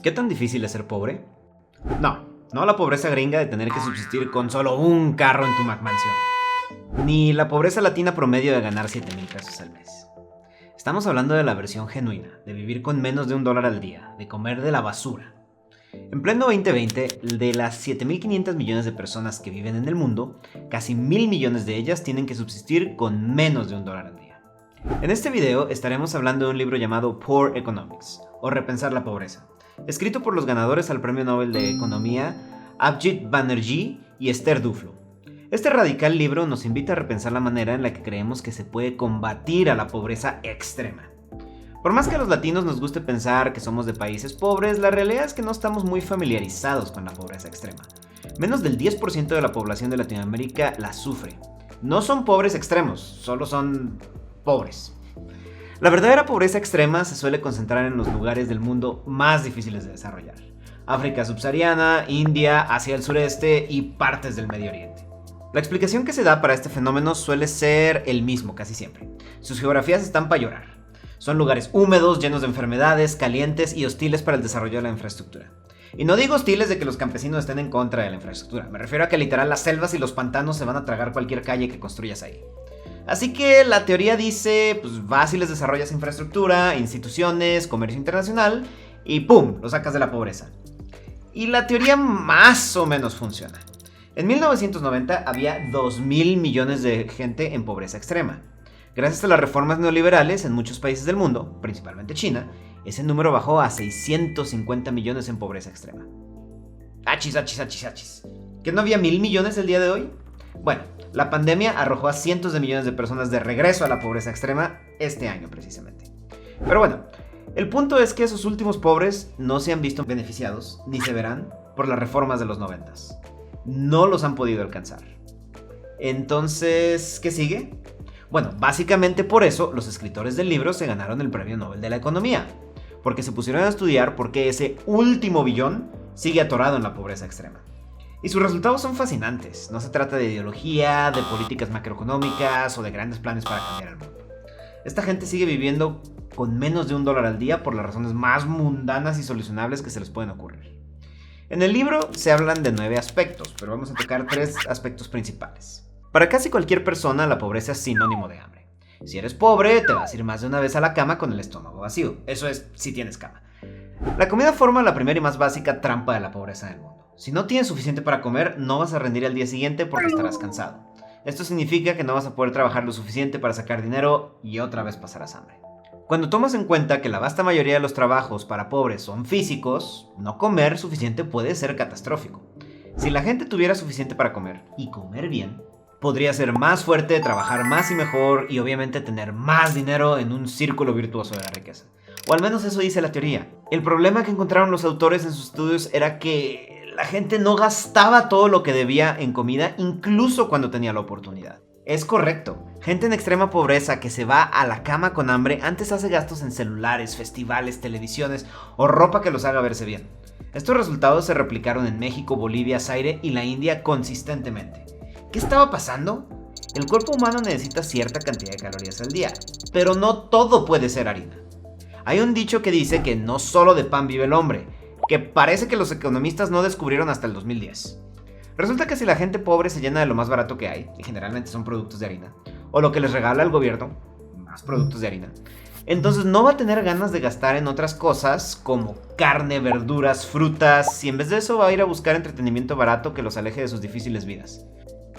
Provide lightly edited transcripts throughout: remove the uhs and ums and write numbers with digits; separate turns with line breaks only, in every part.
¿Qué tan difícil es ser pobre? No la pobreza gringa de tener que subsistir con solo un carro en tu McMansión. Ni la pobreza latina promedio de ganar 7,000 pesos al mes. Estamos hablando de la versión genuina, de vivir con menos de $1 al día, de comer de la basura. En pleno 2020, de las 7.500 millones de personas que viven en el mundo, casi 1.000 millones de ellas tienen que subsistir con menos de $1 al día. En este video estaremos hablando de un libro llamado Poor Economics, o Repensar la Pobreza, escrito por los ganadores al Premio Nobel de Economía Abhijit Banerjee y Esther Duflo. Este radical libro nos invita a repensar la manera en la que creemos que se puede combatir a la pobreza extrema. Por más que a los latinos nos guste pensar que somos de países pobres, la realidad es que no estamos muy familiarizados con la pobreza extrema. Menos del 10% de la población de Latinoamérica la sufre. No son pobres extremos, solo son pobres. La verdadera pobreza extrema se suele concentrar en los lugares del mundo más difíciles de desarrollar. África subsahariana, India, Asia del sureste y partes del Medio Oriente. La explicación que se da para este fenómeno suele ser el mismo casi siempre. Sus geografías están para llorar. Son lugares húmedos, llenos de enfermedades, calientes y hostiles para el desarrollo de la infraestructura. Y no digo hostiles de que los campesinos estén en contra de la infraestructura. Me refiero a que literal las selvas y los pantanos se van a tragar cualquier calle que construyas ahí. Así que la teoría dice, pues vas y les desarrollas infraestructura, instituciones, comercio internacional y ¡pum! Lo sacas de la pobreza. Y la teoría más o menos funciona. En 1990 había 2.000 millones de gente en pobreza extrema. Gracias a las reformas neoliberales en muchos países del mundo, principalmente China, ese número bajó a 650 millones en pobreza extrema. ¡Achis! ¿Que no había 1.000 millones el día de hoy? Bueno, la pandemia arrojó a cientos de millones de personas de regreso a la pobreza extrema este año precisamente. Pero bueno, el punto es que esos últimos pobres no se han visto beneficiados, ni se verán, por las reformas de los 90s. No los han podido alcanzar. Entonces, ¿qué sigue? Bueno, básicamente por eso los escritores del libro se ganaron el Premio Nobel de la Economía, porque se pusieron a estudiar por qué ese último billón sigue atorado en la pobreza extrema. Y sus resultados son fascinantes. No se trata de ideología, de políticas macroeconómicas o de grandes planes para cambiar el mundo. Esta gente sigue viviendo con menos de $1 al día por las razones más mundanas y solucionables que se les pueden ocurrir. En el libro se hablan de 9 aspectos, pero vamos a tocar 3 aspectos principales. Para casi cualquier persona, la pobreza es sinónimo de hambre. Si eres pobre, te vas a ir más de una vez a la cama con el estómago vacío. Eso es, si tienes cama. La comida forma la primera y más básica trampa de la pobreza en el mundo. Si no tienes suficiente para comer, no vas a rendir al día siguiente porque estarás cansado. Esto significa que no vas a poder trabajar lo suficiente para sacar dinero y otra vez pasarás hambre. Cuando tomas en cuenta que la vasta mayoría de los trabajos para pobres son físicos, no comer suficiente puede ser catastrófico. Si la gente tuviera suficiente para comer, y comer bien, podría ser más fuerte, trabajar más y mejor y obviamente tener más dinero en un círculo virtuoso de la riqueza. O al menos eso dice la teoría. El problema que encontraron los autores en sus estudios era que la gente no gastaba todo lo que debía en comida, incluso cuando tenía la oportunidad. Es correcto. Gente en extrema pobreza que se va a la cama con hambre antes hace gastos en celulares, festivales, televisiones o ropa que los haga verse bien. Estos resultados se replicaron en México, Bolivia, Zaire y la India consistentemente. ¿Qué estaba pasando? El cuerpo humano necesita cierta cantidad de calorías al día, pero no todo puede ser harina. Hay un dicho que dice que no solo de pan vive el hombre, que parece que los economistas no descubrieron hasta el 2010. Resulta que si la gente pobre se llena de lo más barato que hay, y generalmente son productos de harina, o lo que les regala el gobierno, más productos de harina, entonces no va a tener ganas de gastar en otras cosas como carne, verduras, frutas, y en vez de eso va a ir a buscar entretenimiento barato que los aleje de sus difíciles vidas.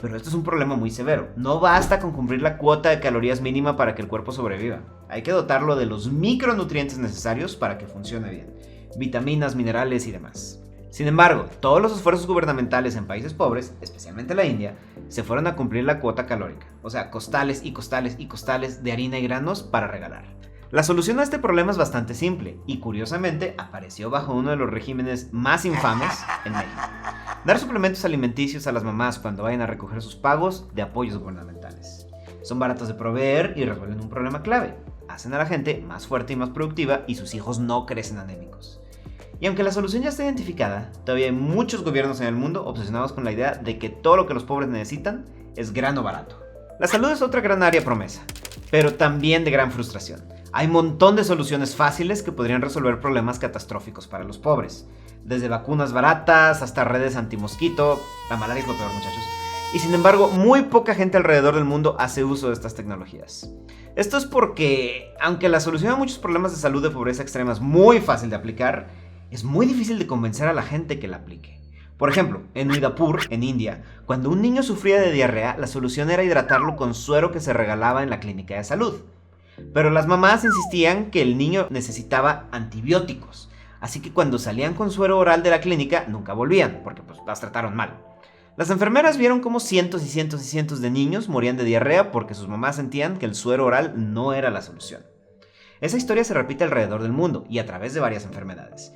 Pero esto es un problema muy severo. No basta con cumplir la cuota de calorías mínima para que el cuerpo sobreviva. Hay que dotarlo de los micronutrientes necesarios para que funcione bien. Vitaminas, minerales y demás. Sin embargo, todos los esfuerzos gubernamentales en países pobres, especialmente la India, se fueron a cumplir la cuota calórica. O sea, costales y costales y costales de harina y granos para regalar. La solución a este problema es bastante simple y curiosamente apareció bajo uno de los regímenes más infames en México. Dar suplementos alimenticios a las mamás cuando vayan a recoger sus pagos de apoyos gubernamentales. Son baratos de proveer y resuelven un problema clave. Hacen a la gente más fuerte y más productiva y sus hijos no crecen anémicos. Y aunque la solución ya está identificada, todavía hay muchos gobiernos en el mundo obsesionados con la idea de que todo lo que los pobres necesitan es grano barato. La salud es otra gran área promesa, pero también de gran frustración. Hay un montón de soluciones fáciles que podrían resolver problemas catastróficos para los pobres. Desde vacunas baratas hasta redes antimosquito. La malaria es lo peor, muchachos. Y sin embargo, muy poca gente alrededor del mundo hace uso de estas tecnologías. Esto es porque, aunque la solución a muchos problemas de salud de pobreza extrema es muy fácil de aplicar, es muy difícil de convencer a la gente que la aplique. Por ejemplo, en Udaipur, en India, cuando un niño sufría de diarrea, la solución era hidratarlo con suero que se regalaba en la clínica de salud. Pero las mamás insistían que el niño necesitaba antibióticos, así que cuando salían con suero oral de la clínica, nunca volvían, porque las trataron mal. Las enfermeras vieron cómo cientos y cientos y cientos de niños morían de diarrea porque sus mamás sentían que el suero oral no era la solución. Esa historia se repite alrededor del mundo y a través de varias enfermedades.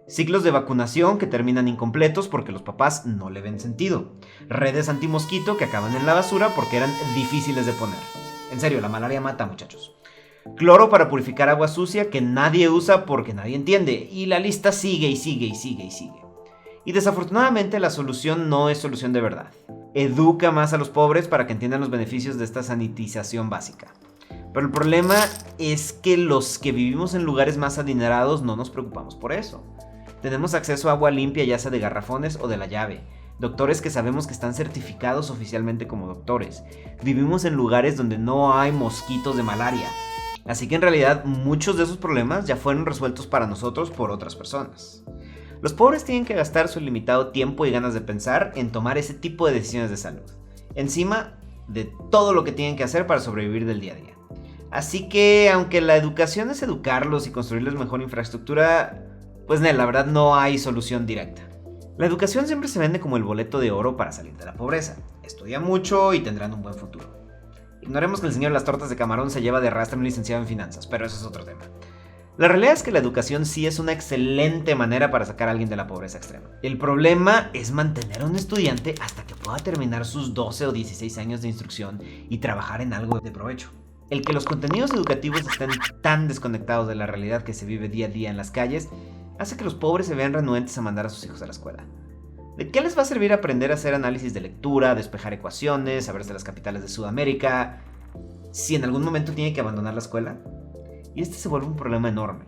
Ciclos de vacunación que terminan incompletos porque los papás no le ven sentido. Redes antimosquito que acaban en la basura porque eran difíciles de poner. En serio, la malaria mata, muchachos. Cloro para purificar agua sucia que nadie usa porque nadie entiende. Y la lista sigue y sigue y sigue y sigue. Y desafortunadamente la solución no es solución de verdad. Educa más a los pobres para que entiendan los beneficios de esta sanitización básica. Pero el problema es que los que vivimos en lugares más adinerados no nos preocupamos por eso. Tenemos acceso a agua limpia ya sea de garrafones o de la llave. Doctores que sabemos que están certificados oficialmente como doctores. Vivimos en lugares donde no hay mosquitos de malaria. Así que en realidad muchos de esos problemas ya fueron resueltos para nosotros por otras personas. Los pobres tienen que gastar su limitado tiempo y ganas de pensar en tomar ese tipo de decisiones de salud, encima de todo lo que tienen que hacer para sobrevivir del día a día. Así que, aunque la educación es educarlos y construirles mejor infraestructura, pues la verdad no hay solución directa. La educación siempre se vende como el boleto de oro para salir de la pobreza. Estudia mucho y tendrán un buen futuro. Ignoremos que el señor de las tortas de camarón se lleva de arrastre un licenciado en finanzas, pero eso es otro tema. La realidad es que la educación sí es una excelente manera para sacar a alguien de la pobreza extrema. El problema es mantener a un estudiante hasta que pueda terminar sus 12 o 16 años de instrucción y trabajar en algo de provecho. El que los contenidos educativos estén tan desconectados de la realidad que se vive día a día en las calles hace que los pobres se vean renuentes a mandar a sus hijos a la escuela. ¿De qué les va a servir aprender a hacer análisis de lectura, despejar ecuaciones, saberse las capitales de Sudamérica, si en algún momento tiene que abandonar la escuela? Y este se vuelve un problema enorme.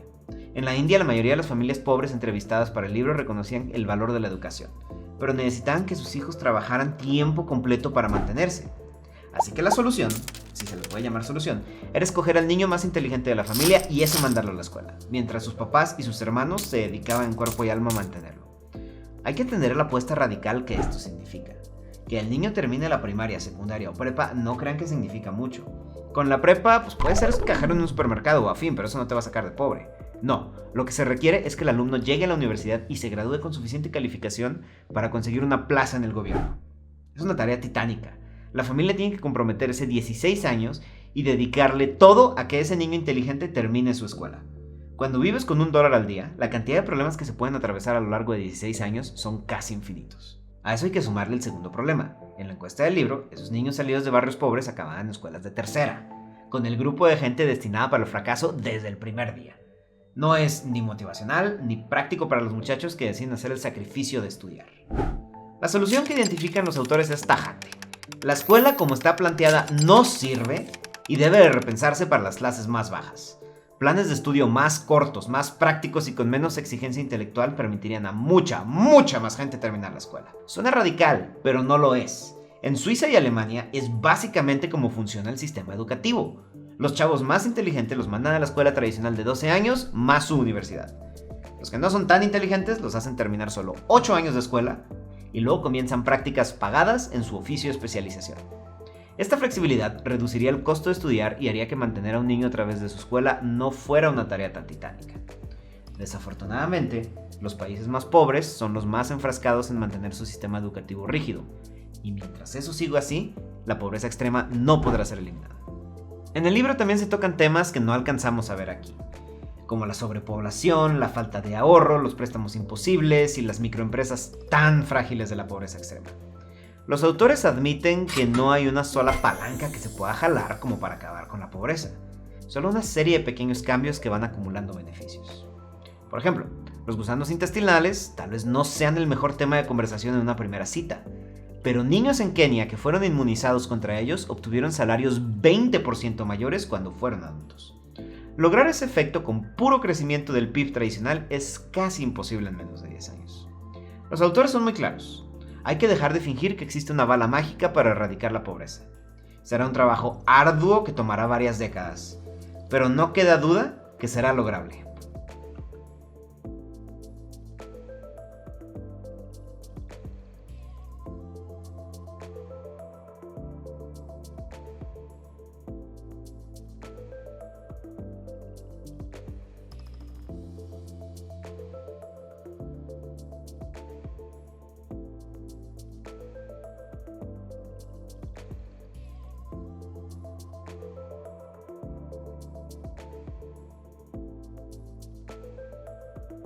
En la India, la mayoría de las familias pobres entrevistadas para el libro reconocían el valor de la educación, pero necesitaban que sus hijos trabajaran tiempo completo para mantenerse. Así que la solución, si se le puede llamar solución, era escoger al niño más inteligente de la familia y ese mandarlo a la escuela, mientras sus papás y sus hermanos se dedicaban en cuerpo y alma a mantenerlo. Hay que entender la apuesta radical que esto significa. Que el niño termine la primaria, secundaria o prepa no crean que significa mucho. Con la prepa, pues puede ser cajero en un supermercado o afín, pero eso no te va a sacar de pobre. No, lo que se requiere es que el alumno llegue a la universidad y se gradúe con suficiente calificación para conseguir una plaza en el gobierno. Es una tarea titánica. La familia tiene que comprometerse 16 años y dedicarle todo a que ese niño inteligente termine su escuela. Cuando vives con $1 al día, la cantidad de problemas que se pueden atravesar a lo largo de 16 años son casi infinitos. A eso hay que sumarle el segundo problema. En la encuesta del libro, esos niños salidos de barrios pobres acababan en escuelas de tercera, con el grupo de gente destinada para el fracaso desde el primer día. No es ni motivacional ni práctico para los muchachos que deciden hacer el sacrificio de estudiar. La solución que identifican los autores es tajante. La escuela como está planteada no sirve y debe de repensarse para las clases más bajas. Planes de estudio más cortos, más prácticos y con menos exigencia intelectual permitirían a mucha más gente terminar la escuela. Suena radical, pero no lo es. En Suiza y Alemania es básicamente como funciona el sistema educativo. Los chavos más inteligentes los mandan a la escuela tradicional de 12 años más su universidad. Los que no son tan inteligentes los hacen terminar solo 8 años de escuela y luego comienzan prácticas pagadas en su oficio de especialización. Esta flexibilidad reduciría el costo de estudiar y haría que mantener a un niño a través de su escuela no fuera una tarea tan titánica. Desafortunadamente, los países más pobres son los más enfrascados en mantener su sistema educativo rígido, y mientras eso siga así, la pobreza extrema no podrá ser eliminada. En el libro también se tocan temas que no alcanzamos a ver aquí, como la sobrepoblación, la falta de ahorro, los préstamos imposibles y las microempresas tan frágiles de la pobreza extrema. Los autores admiten que no hay una sola palanca que se pueda jalar como para acabar con la pobreza, solo una serie de pequeños cambios que van acumulando beneficios. Por ejemplo, los gusanos intestinales tal vez no sean el mejor tema de conversación en una primera cita, pero niños en Kenia que fueron inmunizados contra ellos obtuvieron salarios 20% mayores cuando fueron adultos. Lograr ese efecto con puro crecimiento del PIB tradicional es casi imposible en menos de 10 años. Los autores son muy claros. Hay que dejar de fingir que existe una bala mágica para erradicar la pobreza. Será un trabajo arduo que tomará varias décadas, pero no queda duda que será lograble.